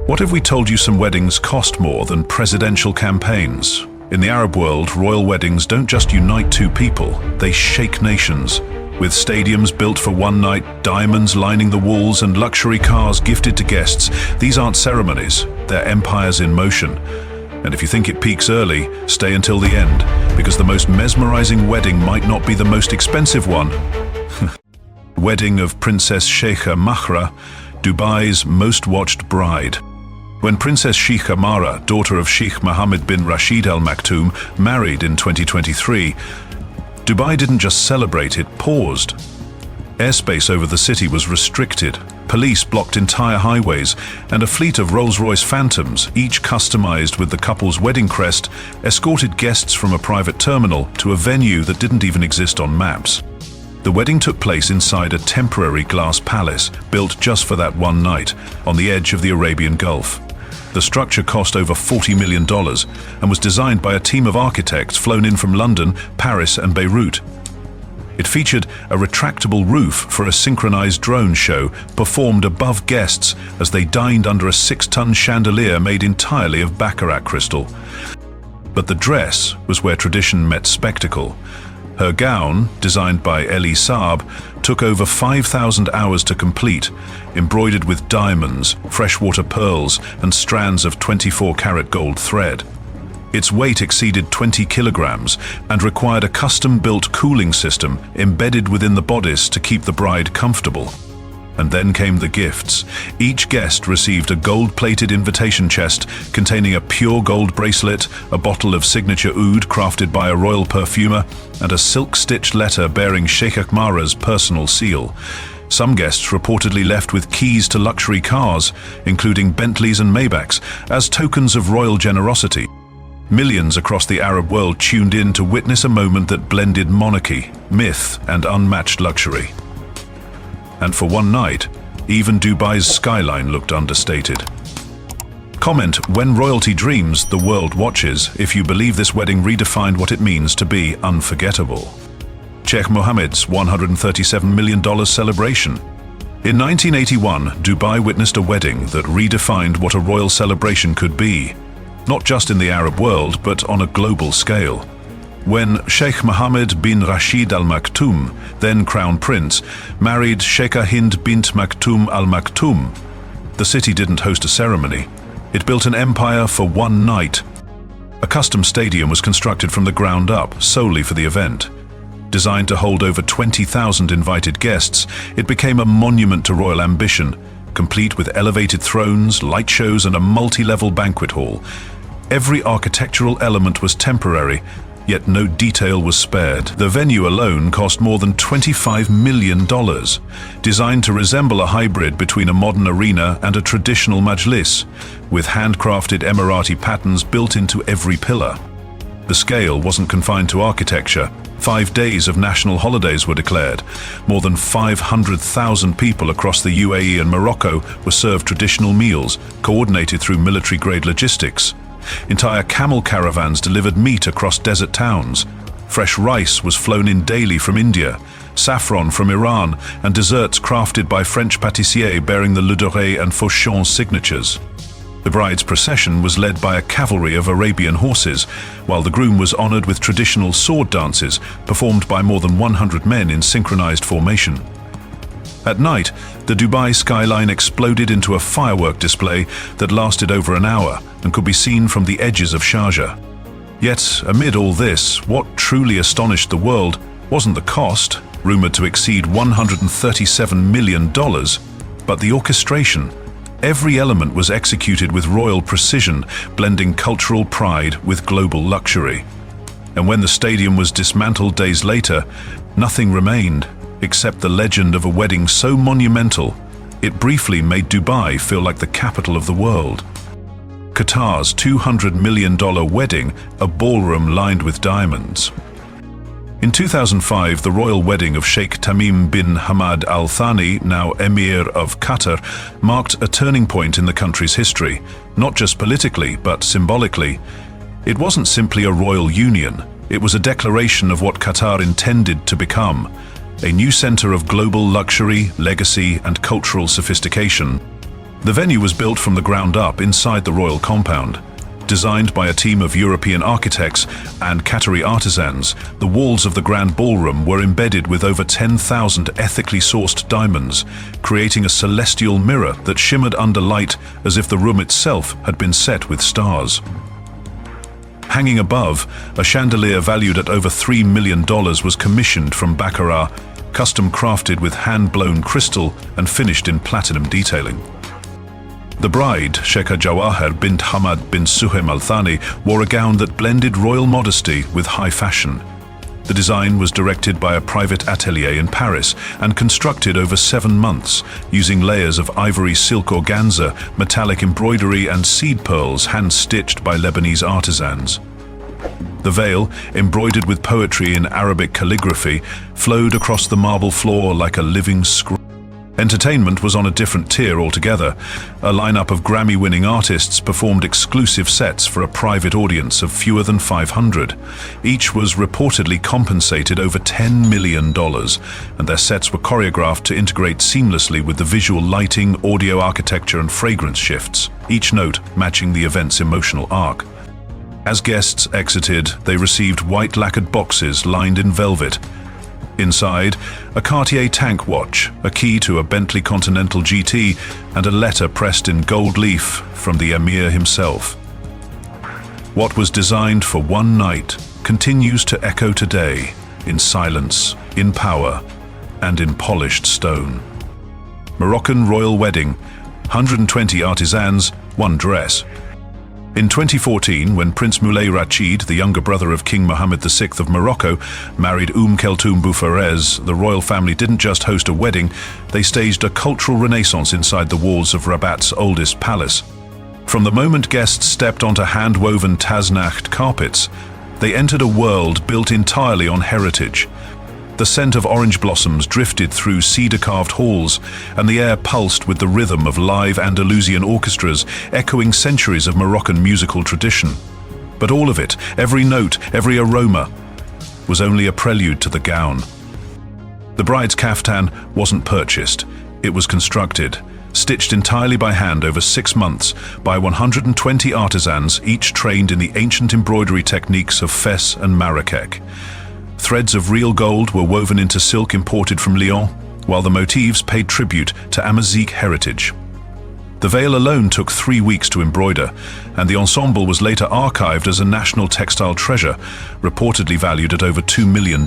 What if we told you some weddings cost more than presidential campaigns? In the Arab world, royal weddings don't just unite two people, they shake nations. With stadiums built for one night, diamonds lining the walls, and luxury cars gifted to guests, these aren't ceremonies, they're empires in motion. And if you think it peaks early, stay until the end, because the most mesmerizing wedding might not be the most expensive one. Wedding of Princess Sheikha Mahra, Dubai's most watched bride. When Princess Sheikha Mahra, daughter of Sheikh Mohammed bin Rashid Al Maktoum, married in 2023, Dubai didn't just celebrate, it paused. Airspace over the city was restricted, police blocked entire highways, and a fleet of Rolls-Royce Phantoms, each customized with the couple's wedding crest, escorted guests from a private terminal to a venue that didn't even exist on maps. The wedding took place inside a temporary glass palace, built just for that one night, on the edge of the Arabian Gulf. The structure cost over $40 million and was designed by a team of architects flown in from London, Paris, and Beirut. It featured a retractable roof for a synchronized drone show performed above guests as they dined under a 6-ton chandelier made entirely of baccarat crystal. But the dress was where tradition met spectacle. Her gown, designed by Elie Saab, took over 5,000 hours to complete, embroidered with diamonds, freshwater pearls, and strands of 24-karat gold thread. Its weight exceeded 20 kilograms and required a custom-built cooling system embedded within the bodice to keep the bride comfortable. And then came the gifts. Each guest received a gold-plated invitation chest containing a pure gold bracelet, a bottle of signature oud crafted by a royal perfumer, and a silk-stitched letter bearing Sheikh Mahra's personal seal. Some guests reportedly left with keys to luxury cars, including Bentleys and Maybachs, as tokens of royal generosity. Millions across the Arab world tuned in to witness a moment that blended monarchy, myth, and unmatched luxury. And for one night, even Dubai's skyline looked understated. Comment, when royalty dreams, the world watches, if you believe this wedding redefined what it means to be unforgettable. Sheikh Mohammed's $137 million celebration. In 1981, Dubai witnessed a wedding that redefined what a royal celebration could be, not just in the Arab world, but on a global scale. When Sheikh Mohammed bin Rashid Al Maktoum, then Crown Prince, married Sheikha Hind bint Maktoum Al Maktoum, the city didn't host a ceremony. It built an empire for one night. A custom stadium was constructed from the ground up, solely for the event. Designed to hold over 20,000 invited guests, it became a monument to royal ambition, complete with elevated thrones, light shows, and a multi-level banquet hall. Every architectural element was temporary, yet no detail was spared. The venue alone cost more than $25 million, designed to resemble a hybrid between a modern arena and a traditional majlis, with handcrafted Emirati patterns built into every pillar. The scale wasn't confined to architecture. 5 days of national holidays were declared. More than 500,000 people across the UAE and Morocco were served traditional meals, coordinated through military-grade logistics. Entire camel caravans delivered meat across desert towns. Fresh rice was flown in daily from India, saffron from Iran, and desserts crafted by French pâtissiers bearing the Le Doré and Fauchon signatures. The bride's procession was led by a cavalry of Arabian horses, while the groom was honored with traditional sword dances performed by more than 100 men in synchronized formation. At night, the Dubai skyline exploded into a firework display that lasted over an hour and could be seen from the edges of Sharjah. Yet, amid all this, what truly astonished the world wasn't the cost, rumored to exceed $137 million, but the orchestration. Every element was executed with royal precision, blending cultural pride with global luxury. And when the stadium was dismantled days later, nothing remained except the legend of a wedding so monumental, it briefly made Dubai feel like the capital of the world. Qatar's $200 million wedding, a ballroom lined with diamonds. In 2005, the royal wedding of Sheikh Tamim bin Hamad Al Thani, now Emir of Qatar, marked a turning point in the country's history, not just politically, but symbolically. It wasn't simply a royal union, it was a declaration of what Qatar intended to become, a new center of global luxury, legacy, and cultural sophistication. The venue was built from the ground up inside the royal compound. Designed by a team of European architects and Qatari artisans, the walls of the grand ballroom were embedded with over 10,000 ethically sourced diamonds, creating a celestial mirror that shimmered under light as if the room itself had been set with stars. Hanging above, a chandelier valued at over $3 million was commissioned from Bahrain, custom crafted with hand-blown crystal and finished in platinum detailing. The bride, Sheikh Jawahar bint Hamad bin Suhaim Al Thani, wore a gown that blended royal modesty with high fashion. The design was directed by a private atelier in Paris and constructed over 7 months, using layers of ivory silk organza, metallic embroidery and seed pearls hand-stitched by Lebanese artisans. The veil, embroidered with poetry in Arabic calligraphy, flowed across the marble floor like a living scroll. Entertainment was on a different tier altogether. A lineup of Grammy-winning artists performed exclusive sets for a private audience of fewer than 500. Each was reportedly compensated over $10 million, and their sets were choreographed to integrate seamlessly with the visual lighting, audio architecture, and fragrance shifts, each note matching the event's emotional arc. As guests exited, they received white lacquered boxes lined in velvet. Inside, a Cartier tank watch, a key to a Bentley Continental GT, and a letter pressed in gold leaf from the Emir himself. What was designed for one night continues to echo today, in silence, in power, and in polished stone. Moroccan royal wedding, 120 artisans, 1 dress. In 2014, when Prince Moulay Rachid, the younger brother of King Mohammed VI of Morocco, married Keltoum Boufarez, the royal family didn't just host a wedding, they staged a cultural renaissance inside the walls of Rabat's oldest palace. From the moment guests stepped onto hand-woven Taznacht carpets, they entered a world built entirely on heritage. The scent of orange blossoms drifted through cedar-carved halls, and the air pulsed with the rhythm of live Andalusian orchestras, echoing centuries of Moroccan musical tradition. But all of it, every note, every aroma, was only a prelude to the gown. The bride's caftan wasn't purchased, it was constructed, stitched entirely by hand over 6 months by 120 artisans, each trained in the ancient embroidery techniques of Fes and Marrakech. Threads of real gold were woven into silk imported from Lyon, while the motifs paid tribute to Amazigh heritage. The veil alone took 3 weeks to embroider, and the ensemble was later archived as a national textile treasure, reportedly valued at over $2 million.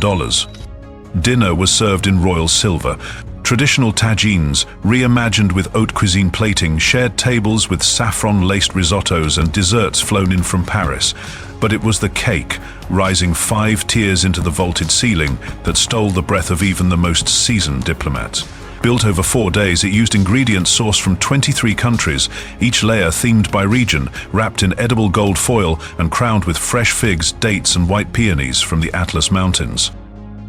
Dinner was served in royal silver. Traditional tagines, reimagined with haute cuisine plating, shared tables with saffron-laced risottos and desserts flown in from Paris. But it was the cake, rising 5 tiers into the vaulted ceiling, that stole the breath of even the most seasoned diplomats. Built over 4 days, it used ingredients sourced from 23 countries, each layer themed by region, wrapped in edible gold foil and crowned with fresh figs, dates and white peonies from the Atlas Mountains.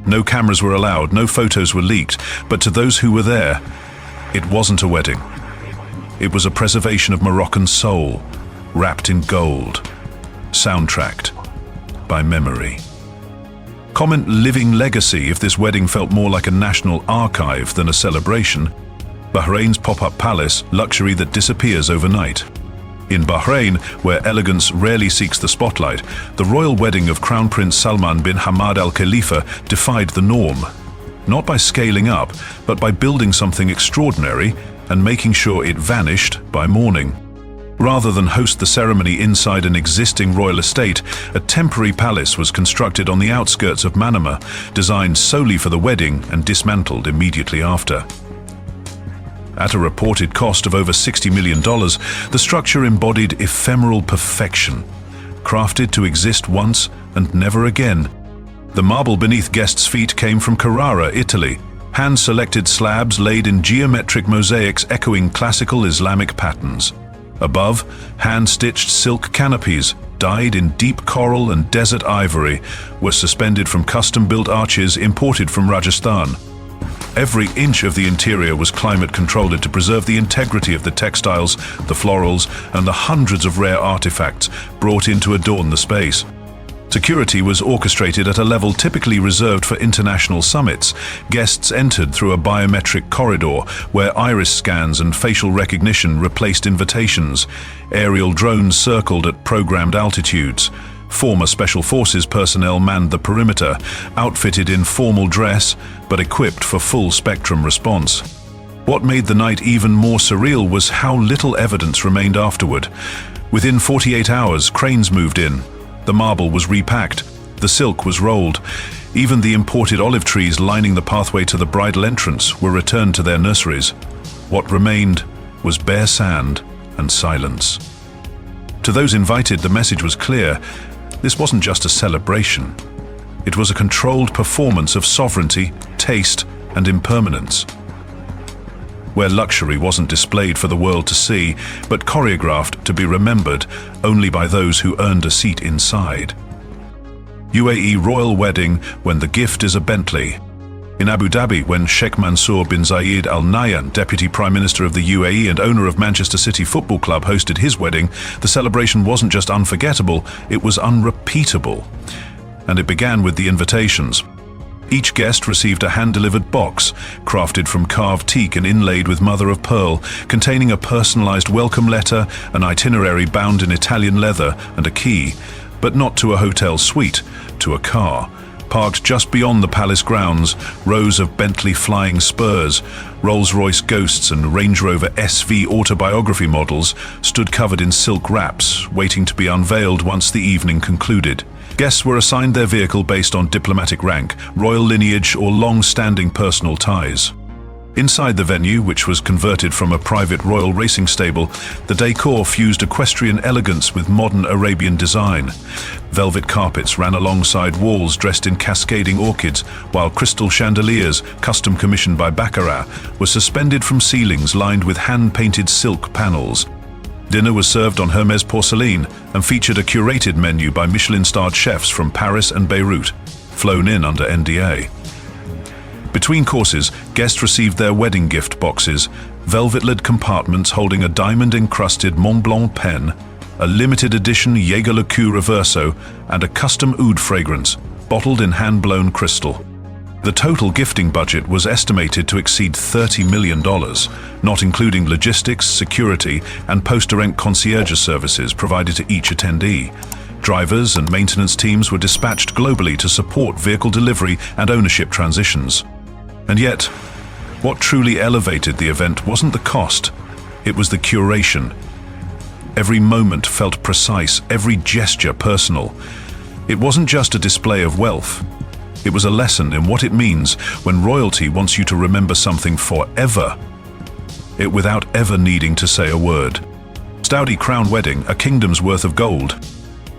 No cameras were allowed, no photos were leaked, but to those who were there, it wasn't a wedding. It was a preservation of Moroccan soul, wrapped in gold, soundtracked by memory. Comment living legacy if this wedding felt more like a national archive than a celebration. Bahrain's pop-up palace, luxury that disappears overnight. In Bahrain, where elegance rarely seeks the spotlight, the royal wedding of Crown Prince Salman bin Hamad Al Khalifa defied the norm. Not by scaling up, but by building something extraordinary and making sure it vanished by morning. Rather than host the ceremony inside an existing royal estate, a temporary palace was constructed on the outskirts of Manama, designed solely for the wedding and dismantled immediately after. At a reported cost of over $60 million, the structure embodied ephemeral perfection, crafted to exist once and never again. The marble beneath guests' feet came from Carrara, Italy, hand-selected slabs laid in geometric mosaics echoing classical Islamic patterns. Above, hand-stitched silk canopies, dyed in deep coral and desert ivory, were suspended from custom-built arches imported from Rajasthan. Every inch of the interior was climate-controlled to preserve the integrity of the textiles, the florals, and the hundreds of rare artifacts brought in to adorn the space. Security was orchestrated at a level typically reserved for international summits. Guests entered through a biometric corridor where iris scans and facial recognition replaced invitations. Aerial drones circled at programmed altitudes. Former Special Forces personnel manned the perimeter, outfitted in formal dress but equipped for full-spectrum response. What made the night even more surreal was how little evidence remained afterward. Within 48 hours, cranes moved in. The marble was repacked, the silk was rolled. Even the imported olive trees lining the pathway to the bridal entrance were returned to their nurseries. What remained was bare sand and silence. To those invited, the message was clear. This wasn't just a celebration. It was a controlled performance of sovereignty, taste, and impermanence. Where luxury wasn't displayed for the world to see, but choreographed to be remembered only by those who earned a seat inside. UAE royal wedding when the gift is a Bentley. In Abu Dhabi, when Sheikh Mansour bin Zayed Al Nahyan, Deputy Prime Minister of the UAE and owner of Manchester City Football Club, hosted his wedding, the celebration wasn't just unforgettable, it was unrepeatable. And it began with the invitations. Each guest received a hand-delivered box, crafted from carved teak and inlaid with mother-of-pearl, containing a personalized welcome letter, an itinerary bound in Italian leather, and a key, but not to a hotel suite, to a car. Parked just beyond the palace grounds, rows of Bentley Flying Spurs, Rolls-Royce Ghosts and Range Rover SV autobiography models stood covered in silk wraps, waiting to be unveiled once the evening concluded. Guests were assigned their vehicle based on diplomatic rank, royal lineage, or long-standing personal ties. Inside the venue, which was converted from a private royal racing stable, the decor fused equestrian elegance with modern Arabian design. Velvet carpets ran alongside walls dressed in cascading orchids, while crystal chandeliers, custom commissioned by Baccarat, were suspended from ceilings lined with hand-painted silk panels. Dinner was served on Hermes porcelain and featured a curated menu by Michelin-starred chefs from Paris and Beirut, flown in under NDA. Between courses, guests received their wedding gift boxes, velvet-lid compartments holding a diamond-encrusted Mont Blanc pen, a limited edition Jaeger LeCoultre Reverso, and a custom oud fragrance, bottled in hand-blown crystal. The total gifting budget was estimated to exceed $30 million, not including logistics, security, and post-event concierge services provided to each attendee. Drivers and maintenance teams were dispatched globally to support vehicle delivery and ownership transitions. And yet, what truly elevated the event wasn't the cost, it was the curation. Every moment felt precise, every gesture personal. It wasn't just a display of wealth. It was a lesson in what it means when royalty wants you to remember something forever, it without ever needing to say a word. Saudi crown wedding, a kingdom's worth of gold.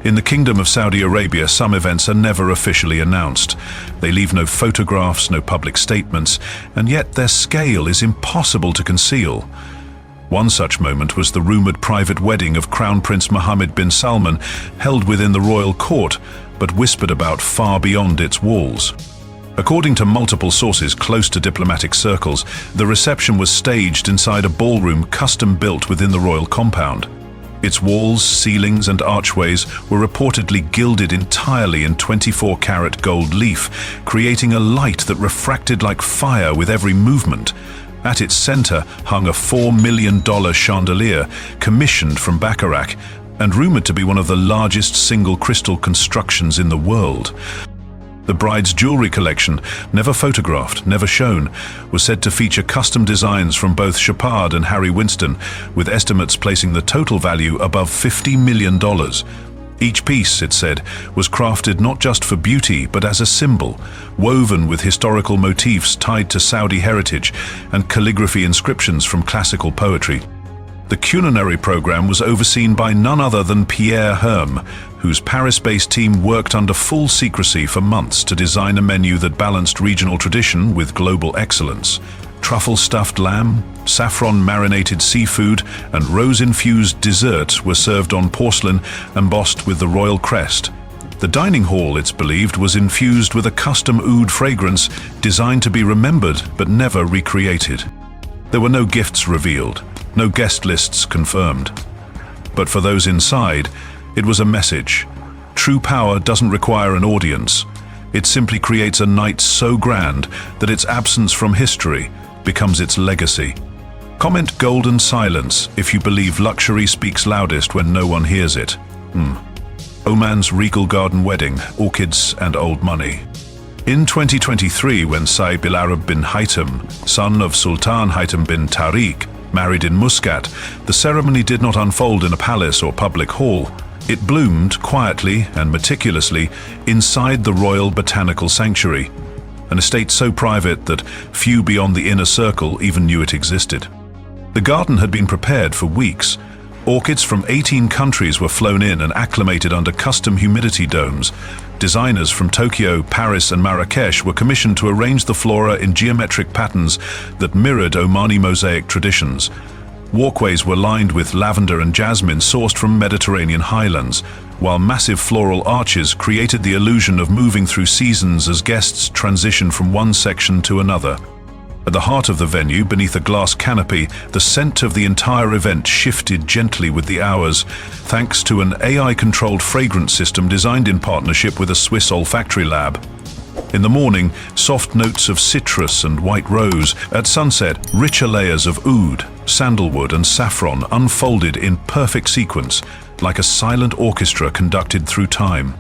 In the Kingdom of Saudi Arabia, some events are never officially announced. They leave no photographs, no public statements, and yet their scale is impossible to conceal. One such moment was the rumored private wedding of Crown Prince Mohammed bin Salman, held within the royal court, but whispered about far beyond its walls. According to multiple sources close to diplomatic circles, the reception was staged inside a ballroom custom-built within the royal compound. Its walls, ceilings, and archways were reportedly gilded entirely in 24-karat gold leaf, creating a light that refracted like fire with every movement. At its center hung a $4 million chandelier, commissioned from Baccarat, and rumored to be one of the largest single crystal constructions in the world. The bride's jewelry collection, never photographed, never shown, was said to feature custom designs from both Chopard and Harry Winston, with estimates placing the total value above $50 million. Each piece, it said, was crafted not just for beauty, but as a symbol, woven with historical motifs tied to Saudi heritage and calligraphy inscriptions from classical poetry. The culinary program was overseen by none other than Pierre Hermé, whose Paris-based team worked under full secrecy for months to design a menu that balanced regional tradition with global excellence. Truffle-stuffed lamb, saffron-marinated seafood, and rose-infused dessert were served on porcelain embossed with the royal crest. The dining hall, it's believed, was infused with a custom oud fragrance designed to be remembered but never recreated. There were no gifts revealed, no guest lists confirmed. But for those inside, it was a message. True power doesn't require an audience. It simply creates a night so grand that its absence from history becomes its legacy. Comment golden silence if you believe luxury speaks loudest when no one hears it. Oman's regal garden wedding, orchids and old money. In 2023, when Said bin Arab bin Haytham, son of Sultan Haytham bin Tariq, married in Muscat, the ceremony did not unfold in a palace or public hall. It bloomed quietly and meticulously inside the royal botanical sanctuary, an estate so private that few beyond the inner circle even knew it existed. The garden had been prepared for weeks. Orchids from 18 countries were flown in and acclimated under custom humidity domes. Designers from Tokyo, Paris and Marrakesh were commissioned to arrange the flora in geometric patterns that mirrored Omani mosaic traditions. Walkways were lined with lavender and jasmine sourced from Mediterranean highlands, while massive floral arches created the illusion of moving through seasons as guests transitioned from one section to another. At the heart of the venue, beneath a glass canopy, the scent of the entire event shifted gently with the hours, thanks to an AI-controlled fragrance system designed in partnership with a Swiss olfactory lab. In the morning, soft notes of citrus and white rose. At sunset, richer layers of oud, sandalwood and saffron unfolded in perfect sequence, like a silent orchestra conducted through time.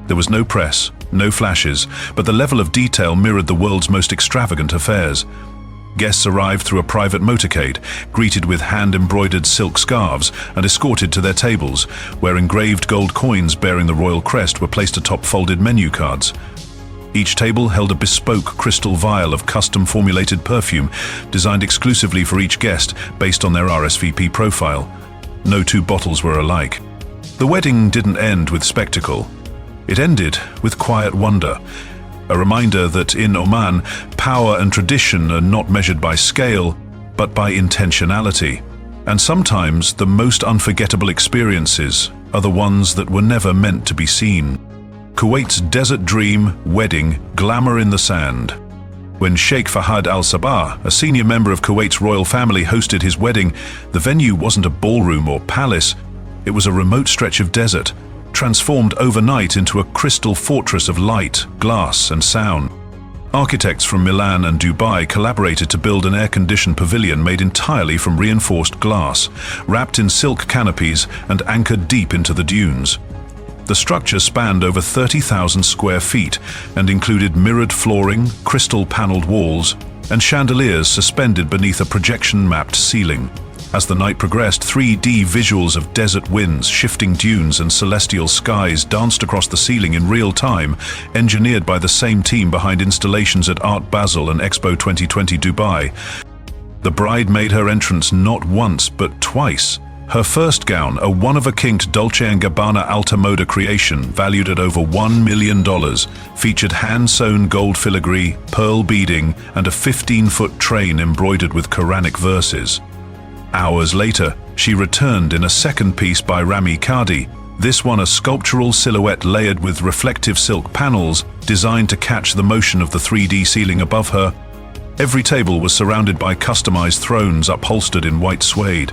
There was no press, no flashes, but the level of detail mirrored the world's most extravagant affairs. Guests arrived through a private motorcade, greeted with hand-embroidered silk scarves and escorted to their tables, where engraved gold coins bearing the royal crest were placed atop folded menu cards. Each table held a bespoke crystal vial of custom-formulated perfume, designed exclusively for each guest based on their RSVP profile. No two bottles were alike. The wedding didn't end with spectacle. It ended with quiet wonder, a reminder that in Oman, power and tradition are not measured by scale, but by intentionality. And sometimes the most unforgettable experiences are the ones that were never meant to be seen. Kuwait's desert dream, wedding, glamour in the sand. When Sheikh Fahad Al Sabah, a senior member of Kuwait's royal family, hosted his wedding, the venue wasn't a ballroom or palace, it was a remote stretch of desert, transformed overnight into a crystal fortress of light, glass and sound. Architects from Milan and Dubai collaborated to build an air-conditioned pavilion made entirely from reinforced glass, wrapped in silk canopies and anchored deep into the dunes. The structure spanned over 30,000 square feet and included mirrored flooring, crystal-paneled walls, and chandeliers suspended beneath a projection-mapped ceiling. As the night progressed, 3D visuals of desert winds, shifting dunes and celestial skies danced across the ceiling in real time, engineered by the same team behind installations at Art Basel and Expo 2020 Dubai. The bride made her entrance not once but twice. Her first gown, a one-of-a-kind Dolce & Gabbana Alta Moda creation valued at over $1 million, featured hand-sewn gold filigree, pearl beading, and a 15-foot train embroidered with Quranic verses. Hours later, she returned in a second piece by Rami Kadi, this one a sculptural silhouette layered with reflective silk panels designed to catch the motion of the 3D ceiling above her. Every table was surrounded by customized thrones upholstered in white suede.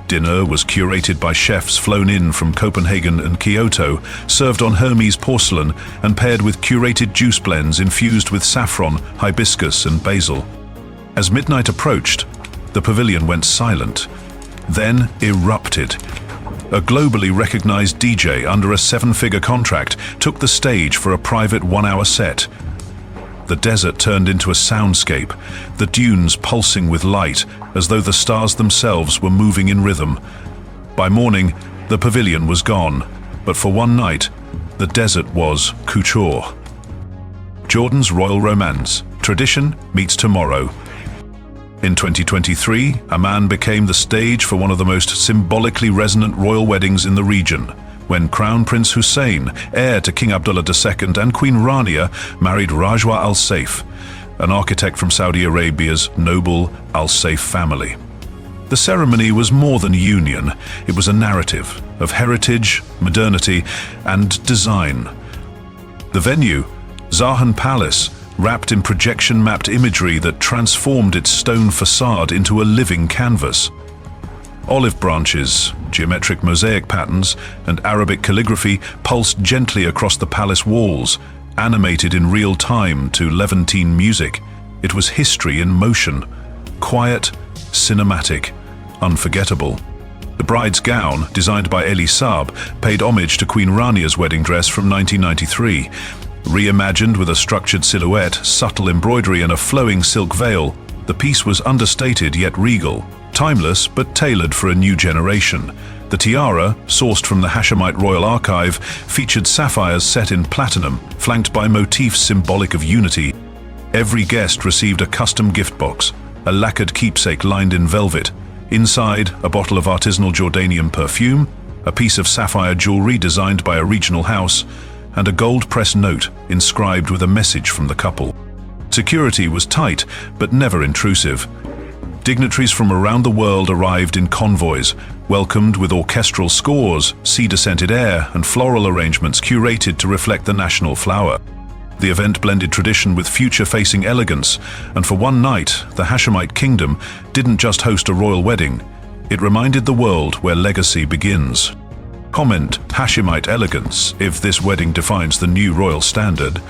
Dinner was curated by chefs flown in from Copenhagen and Kyoto, served on Hermes porcelain and paired with curated juice blends infused with saffron, hibiscus and basil. As midnight approached, the pavilion went silent, then erupted. A globally recognized DJ under a 7-figure contract took the stage for a private 1-hour set. The desert turned into a soundscape, the dunes pulsing with light as though the stars themselves were moving in rhythm. By morning, the pavilion was gone, but for one night, the desert was couture. Jordan's royal romance, tradition meets tomorrow. In 2023, Amman became the stage for one of the most symbolically resonant royal weddings in the region, when Crown Prince Hussein, heir to King Abdullah II, and Queen Rania married Rajwa Al Saif, an architect from Saudi Arabia's noble Al Saif family. The ceremony was more than a union, it was a narrative of heritage, modernity, and design. The venue, Zahan Palace, wrapped in projection-mapped imagery that transformed its stone facade into a living canvas. Olive branches, geometric mosaic patterns, and Arabic calligraphy pulsed gently across the palace walls, animated in real time to Levantine music. It was history in motion, quiet, cinematic, unforgettable. The bride's gown, designed by Elie Saab, paid homage to Queen Rania's wedding dress from 1993. Reimagined with a structured silhouette, subtle embroidery, and a flowing silk veil, the piece was understated yet regal, timeless but tailored for a new generation. The tiara, sourced from the Hashemite Royal Archive, featured sapphires set in platinum, flanked by motifs symbolic of unity. Every guest received a custom gift box, a lacquered keepsake lined in velvet. Inside, a bottle of artisanal Jordanian perfume, a piece of sapphire jewelry designed by a regional house, and a gold-pressed note inscribed with a message from the couple. Security was tight, but never intrusive. Dignitaries from around the world arrived in convoys, welcomed with orchestral scores, cedar-scented air, and floral arrangements curated to reflect the national flower. The event blended tradition with future-facing elegance, and for one night, the Hashemite kingdom didn't just host a royal wedding, it reminded the world where legacy begins. Comment Hashemite elegance if this wedding defines the new royal standard.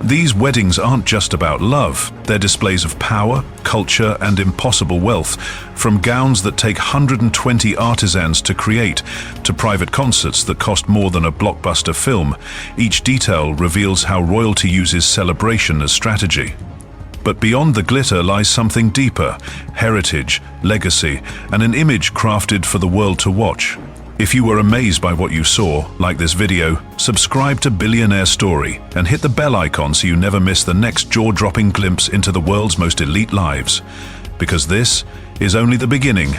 These weddings aren't just about love, they're displays of power, culture, and impossible wealth, from gowns that take 120 artisans to create, to private concerts that cost more than a blockbuster film. Each detail reveals how royalty uses celebration as strategy. But beyond the glitter lies something deeper: heritage, legacy, and an image crafted for the world to watch. If you were amazed by what you saw, like this video, subscribe to Billionaire Story and hit the bell icon so you never miss the next jaw-dropping glimpse into the world's most elite lives. Because this is only the beginning.